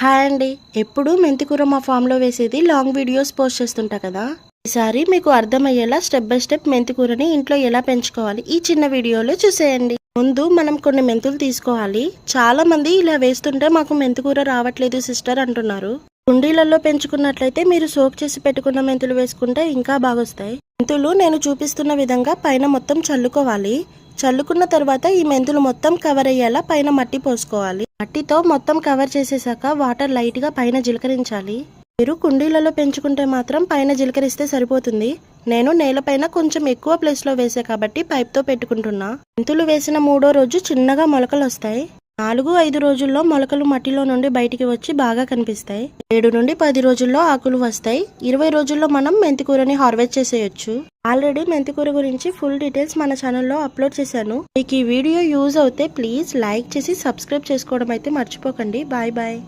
Hi అండి. ఎప్పుడు మెంతికూర మా ఫామ్లో వేసేది లాంగ్ వీడియోస్ పోస్ట్ చేస్తుంటా కదా. ఈసారి మీకు అర్థమయ్యేలా స్టెప్ బై స్టెప్ మెంతికూరని ఇంట్లో ఎలా పెంచుకోవాలి ఈ చిన్న వీడియోలో చూసేయండి. ముందు మనం కొన్ని మెంతులు తీసుకోవాలి. చాలా మంది ఇలా వేస్తుంటే మాకు మెంతికూర రావట్లేదు సిస్టర్ అంటున్నారు. కుండీలలో పెంచుకున్నట్లయితే మీరు సోక్ చేసి పెట్టుకున్న మెంతులు వేసుకుంటే ఇంకా బాగొస్తాయి. మెంతులు నేను చూపిస్తున్న విధంగా పైన మొత్తం చల్లుకోవాలి. చల్లుకున్న తర్వాత ఈ మెంతులు మొత్తం కవర్ అయ్యేలా పైన మట్టి పోసుకోవాలి. మట్టితో మొత్తం కవర్ చేసేసాక వాటర్ లైట్ గా పైన జిలకరించాలి. మీరు కుండీలలో పెంచుకుంటే మాత్రం పైన జిలకరిస్తే సరిపోతుంది. నేను నేలపైన కొంచెం ఎక్కువ ప్లేస్ లో వేసా కాబట్టి పైప్ తో పెట్టుకుంటున్నా. మెంతులు వేసిన 3వ రోజు చిన్నగా మొలకలు వస్తాయి. 4-5 రోజుల్లో మొలకలు మట్టిలో నుండి బయటికి వచ్చి బాగా కనిపిస్తాయి. 7 నుండి 10 రోజుల్లో ఆకులు వస్తాయి. 20 రోజుల్లో మనం మెంతికూరని హార్వెస్ట్ చేసేయొచ్చు. ఆల్రెడీ మెంతికూర గురించి ఫుల్ డీటెయిల్స్ మన ఛానల్లో అప్లోడ్ చేశాను. మీకు ఈ వీడియో యూజ్ అవుతే ప్లీజ్ లైక్ చేసి సబ్స్క్రైబ్ చేసుకోవడం అయితే మర్చిపోకండి. Bye bye.